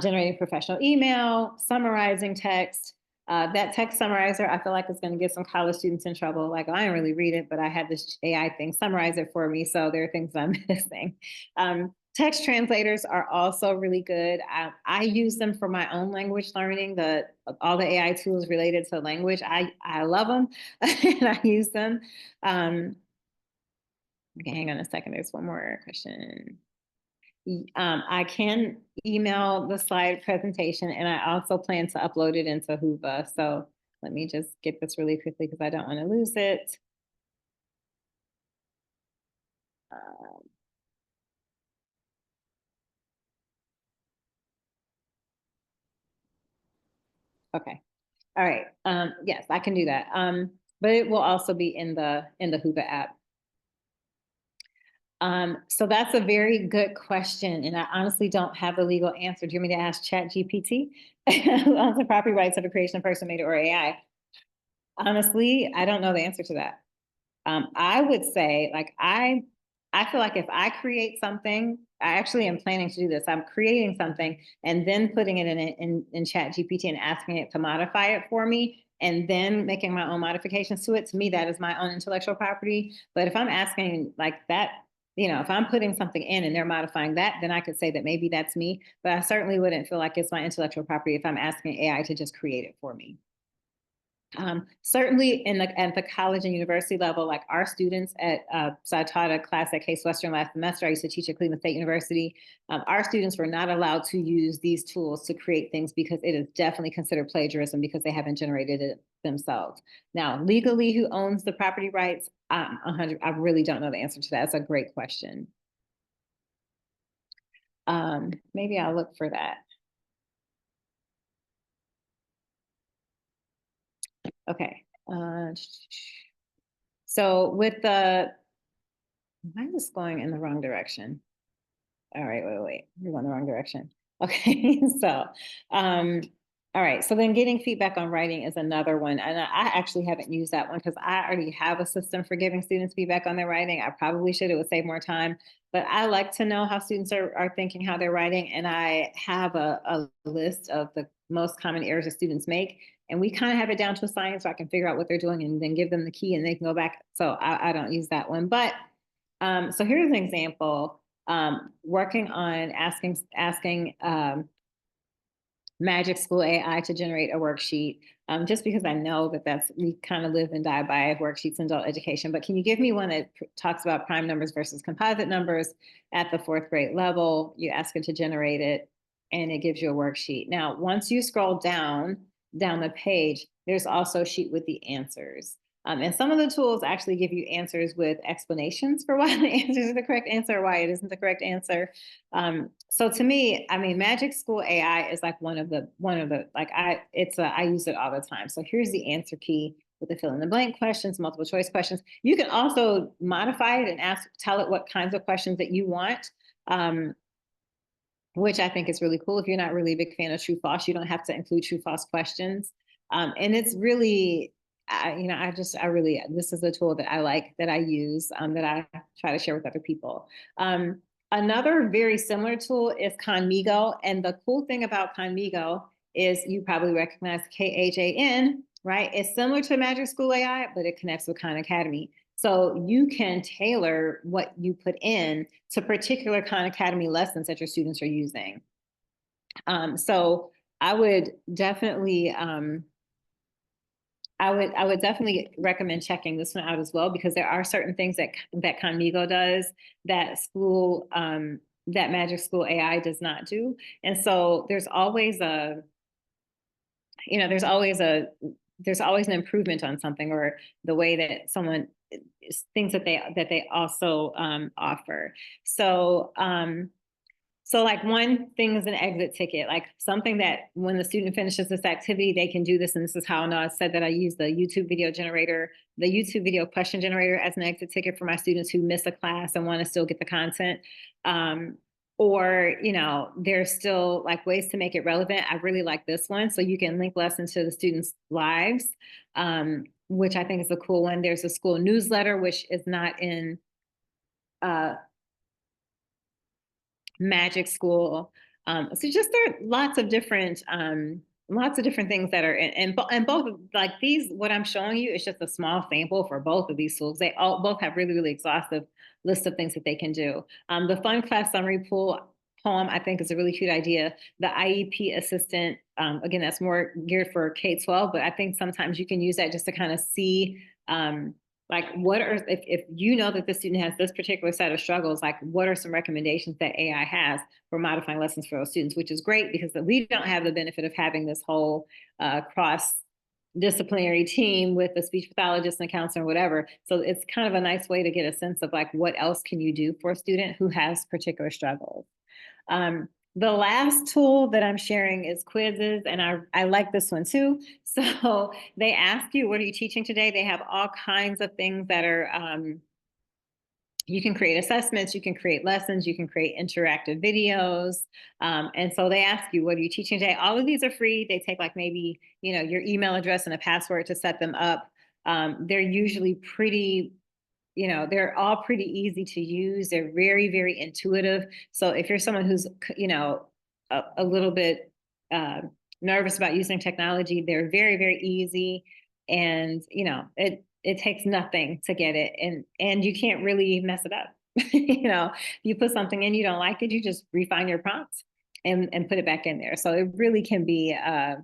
Generating professional email, summarizing text. That text summarizer, I feel like is going to get some college students in trouble. Like, I didn't really read it, but I had this AI thing summarize it for me. So there are things I'm missing. Text translators are also really good. I use them for my own language learning. All the AI tools related to language, I love them and I use them. Okay, hang on a second. There's one more question. I can email the slide presentation and I also plan to upload it into Hoova. So let me just get this really quickly because I don't want to lose it. Okay. All right. Yes, I can do that. But it will also be in the Hoova app. So that's a very good question. And I honestly don't have the legal answer. Do you want me to ask ChatGPT on the property rights of a creation of person made or AI? Honestly, I don't know the answer to that. I would say, like, I feel like if I create something, I actually am planning to do this. I'm creating something and then putting it in ChatGPT and asking it to modify it for me and then making my own modifications to it. To me, that is my own intellectual property. But if I'm asking like that, if I'm putting something in and they're modifying that, then I could say that maybe that's me. But I certainly wouldn't feel like it's my intellectual property if I'm asking AI to just create it for me. Certainly at the college and university level, like our students so I taught a class at Case Western last semester. I used to teach at Cleveland State University. Our students were not allowed to use these tools to create things because it is definitely considered plagiarism because they haven't generated it themselves. Now, legally, who owns the property rights? I really don't know the answer to that. That's a great question. Maybe I'll look for that. Okay. So with mine is going in the wrong direction. All right, wait. You're going the wrong direction. Okay, so, all right. So then getting feedback on writing is another one. And I actually haven't used that one because I already have a system for giving students feedback on their writing. I probably should, it would save more time, but I like to know how students are thinking, how they're writing. And I have a list of the most common errors that students make. And we kind of have it down to a science so I can figure out what they're doing and then give them the key and they can go back. So I don't use that one, but so here's an example. Working on asking Magic School AI to generate a worksheet, just because I know that we kind of live and die by worksheets in adult education. But can you give me one that talks about prime numbers versus composite numbers at the 4th grade level? You ask it to generate it, and it gives you a worksheet. Now, once you scroll down the page, there's also a sheet with the answers. And some of the tools actually give you answers with explanations for why the answer is the correct answer or why it isn't the correct answer. So to me, I mean, Magic School AI is like one of the like I use it all the time. So here's the answer key with the fill in the blank questions, multiple choice questions. You can also modify it and tell it what kinds of questions that you want. which I think is really cool. If you're not really a big fan of true false, you don't have to include true false questions. And it's really, this is a tool that I like, that I use, that I try to share with other people. Another very similar tool is Conmigo. And the cool thing about Conmigo is you probably recognize KHAN, right? It's similar to Magic School AI, but it connects with Khan Academy. So you can tailor what you put in to particular Khan Academy lessons that your students are using. So I would definitely, I would definitely recommend checking this one out as well, because there are certain things that Conmigo does that that Magic School AI does not do. And so there's always there's always an improvement on something, or the way that someone things that they also offer. So like one thing is an exit ticket, like something that when the student finishes this activity, they can do this. And this is how I said that I use the YouTube video question generator as an exit ticket for my students who miss a class and want to still get the content. Or, there's still like ways to make it relevant. I really like this one. So you can link lessons to the students' lives, which I think is a cool one. There's a school newsletter, which is not in Magic School. So just there are lots of different things that are and both, like these, what I'm showing you is just a small sample for both of these tools. They both have really, really exhaustive list of things that they can do. The fun class summary poem, I think, is a really cute idea. The IEP assistant, again, that's more geared for K-12, but I think sometimes you can use that just to kind of see like if you know that the student has this particular set of struggles, like what are some recommendations that AI has for modifying lessons for those students, which is great because we don't have the benefit of having this whole cross-disciplinary team with a speech pathologist and a counselor and whatever. So it's kind of a nice way to get a sense of like, what else can you do for a student who has particular struggles. The last tool that I'm sharing is quizzes, and I like this one too. So they ask you, what are you teaching today? They have all kinds of things that are, you can create assessments, you can create lessons, you can create interactive videos. And so they ask you, what are you teaching today? All of these are free. They take like maybe, your email address and a password to set them up. They're usually pretty, they're all pretty easy to use. They're very, very intuitive. So if you're someone who's, a little bit nervous about using technology, they're very, very easy. And, it takes nothing to get it. And you can't really mess it up. You put something in, you don't like it, you just refine your prompts and put it back in there. So it really can be, I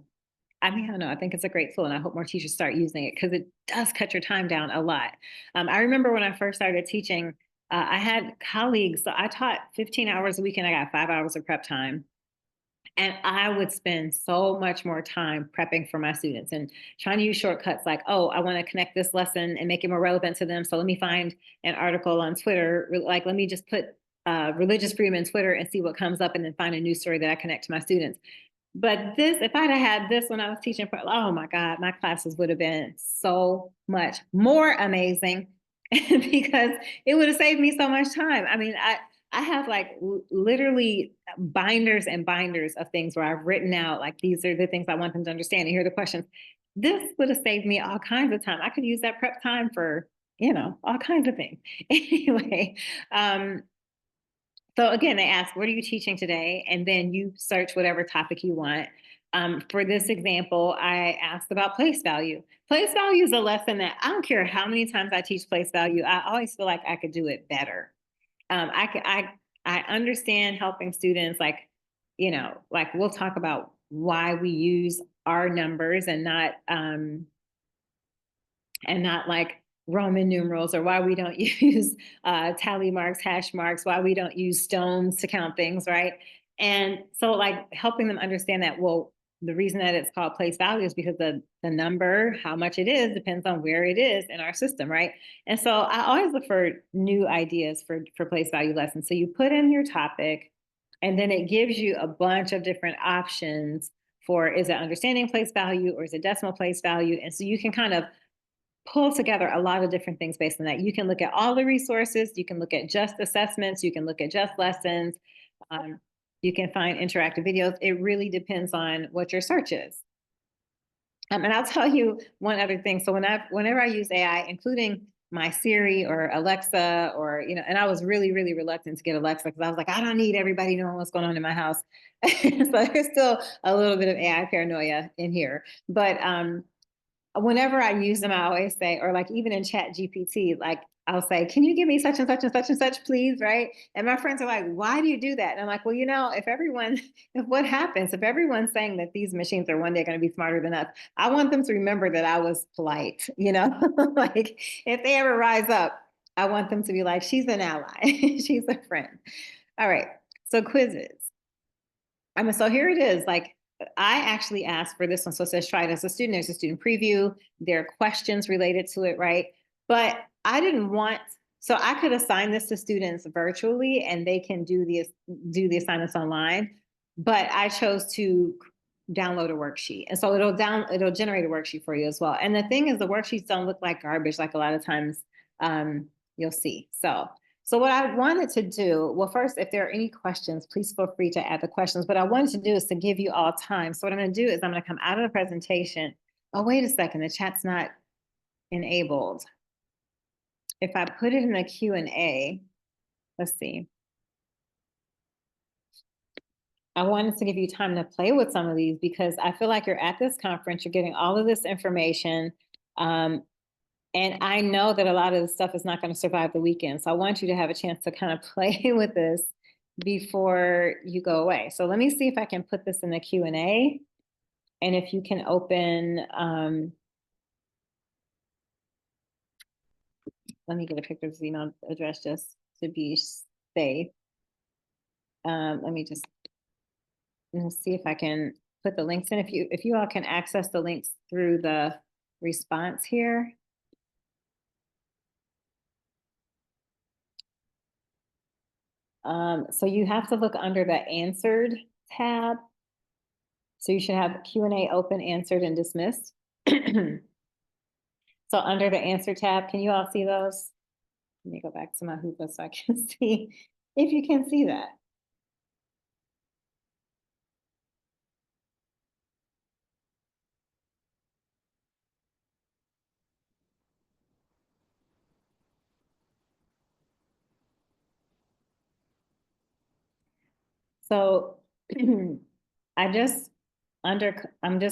don't know. I think it's a great tool, and I hope more teachers start using it because it does cut your time down a lot. I remember when I first started teaching, I had colleagues. So I taught 15 hours a week, and I got 5 hours of prep time. And I would spend so much more time prepping for my students and trying to use shortcuts like, oh, I want to connect this lesson and make it more relevant to them. So let me find an article on Twitter. Like, let me just put religious freedom in Twitter and see what comes up, and then find a news story that I connect to my students. But if I'd have had this when I was teaching, oh my God, my classes would have been so much more amazing because it would have saved me so much time. I mean, I have like literally binders and binders of things where I've written out, like, these are the things I want them to understand, and here are the questions. This would have saved me all kinds of time. I could use that prep time for, all kinds of things. Anyway, so again, they ask, what are you teaching today? And then you search whatever topic you want. For this example, I asked about place value. Place value is a lesson that I don't care how many times I teach place value, I always feel like I could do it better. I understand helping students, like, like we'll talk about why we use our numbers and not like Roman numerals, or why we don't use tally marks, hash marks, why we don't use stones to count things, right? And so like helping them understand that, well, the reason that it's called place value is because the number, how much it is, depends on where it is in our system, right? And so I always look for new ideas for place value lessons. So you put in your topic, and then it gives you a bunch of different options for, is it understanding place value or is it decimal place value? And so you can kind of pull together a lot of different things based on that. You can look at all the resources, you can look at just assessments, you can look at just lessons. You can find interactive videos. It really depends on what your search is. And I'll tell you one other thing. So whenever I use AI, including my Siri or Alexa, or and I was really, really reluctant to get Alexa because I was like, I don't need everybody knowing what's going on in my house. So there's still a little bit of AI paranoia in here. But whenever I use them, I always say, or like even in Chat GPT, like I'll say, can you give me such and such and such and such, please? Right. And my friends are like, why do you do that? And I'm like, well, if what happens, if everyone's saying that these machines are one day going to be smarter than us, I want them to remember that I was polite, like if they ever rise up, I want them to be like, she's an ally, she's a friend. All right. So quizzes. So here it is. Like I actually asked for this one. So it says try it as a student. There's a student preview. There are questions related to it, right? But I didn't want, so I could assign this to students virtually and they can do the assignments online. But I chose to download a worksheet. And so it'll generate a worksheet for you as well. And the thing is the worksheets don't look like garbage like a lot of times you'll see. So what I wanted to do, well, first, if there are any questions, please feel free to add the questions. What I wanted to do is to give you all time. So what I'm going to do is I'm going to come out of the presentation. Oh, wait a second, the chat's not enabled. If I put it in the Q&A, let's see. I wanted to give you time to play with some of these because I feel like you're at this conference, you're getting all of this information. And I know that a lot of the stuff is not going to survive the weekend. So I want you to have a chance to kind of play with this before you go away. So let me see if I can put this in the Q&A. And if you can open, let me get a picture of this email address just to be safe. Let me just see if I can put the links in. If you all can access the links through the response here. So you have to look under the answered tab. So you should have Q&A open, answered, and dismissed. So under the answer tab, can you all see those? Let me go back to my hoopla so I can see if you can see that. So I'm just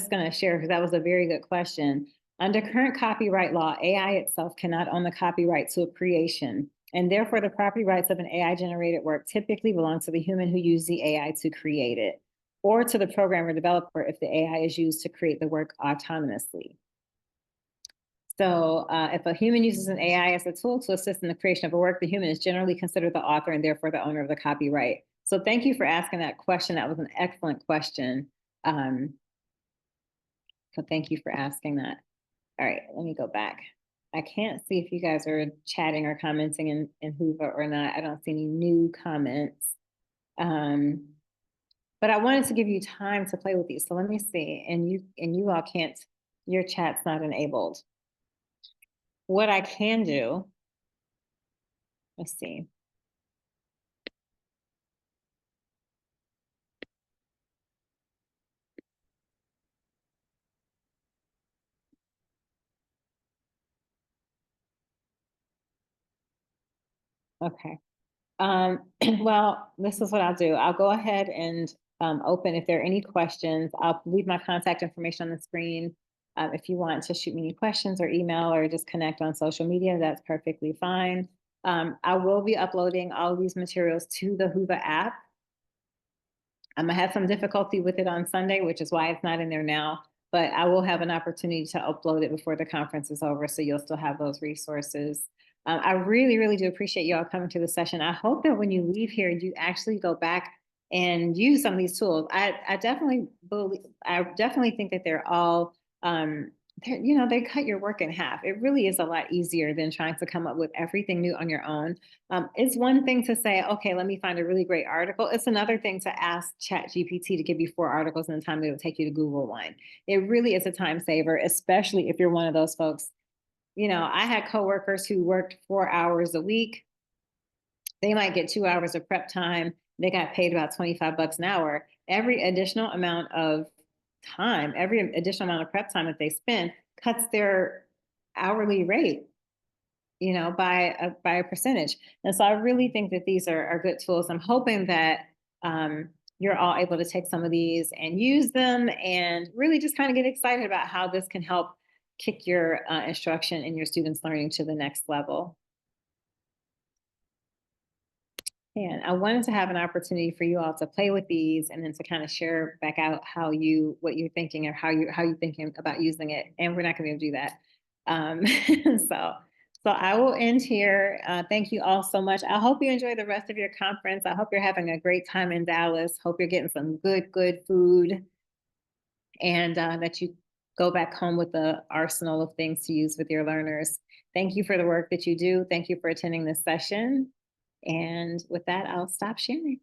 going to share because that was a very good question. Under current copyright law, AI itself cannot own the copyright to a creation, and therefore the property rights of an AI generated work typically belong to the human who used the AI to create it, or to the programmer developer if the AI is used to create the work autonomously. So if a human uses an AI as a tool to assist in the creation of a work, the human is generally considered the author and therefore the owner of the copyright. So thank you for asking that question. That was an excellent question. So thank you for asking that. All right, let me go back. I can't see if you guys are chatting or commenting in Hoover or not. I don't see any new comments. But I wanted to give you time to play with these. So let me see. And you all can't, your chat's not enabled. What I can do, let's see. Okay. Well, this is what I'll do. I'll go ahead and open if there are any questions. I'll leave my contact information on the screen. If you want to shoot me any questions or email or just connect on social media, that's perfectly fine. I will be uploading all of these materials to the Hoover app. I had some difficulty with it on Sunday, which is why it's not in there now, but I will have an opportunity to upload it before the conference is over, so you'll still have those resources. I really, really do appreciate you all coming to the session. I hope that when you leave here, you actually go back and use some of these tools. I definitely think that they're all, they cut your work in half. It really is a lot easier than trying to come up with everything new on your own. It's one thing to say, okay, let me find a really great article. It's another thing to ask ChatGPT to give you 4 articles in the time that it'll take you to Google one. It really is a time saver, especially if you're one of those folks. I had coworkers who worked 4 hours a week. They might get 2 hours of prep time they got paid about 25 bucks an hour. Every additional amount of time, every additional amount of prep time that they spend cuts their hourly rate, you know, by a percentage. And so I really think that these are good tools. I'm hoping that you're all able to take some of these and use them and really just kind of get excited about how this can help kick your instruction and your students' learning to the next level. And I wanted to have an opportunity for you all to play with these and then to kind of share back out what you're thinking or how you thinking about using it. And we're not going to be able to do that. So I will end here. Thank you all so much. I hope you enjoy the rest of your conference. I hope you're having a great time in Dallas. Hope you're getting some good food, and that you go back home with the arsenal of things to use with your learners. Thank you for the work that you do. Thank you for attending this session. And with that, I'll stop sharing.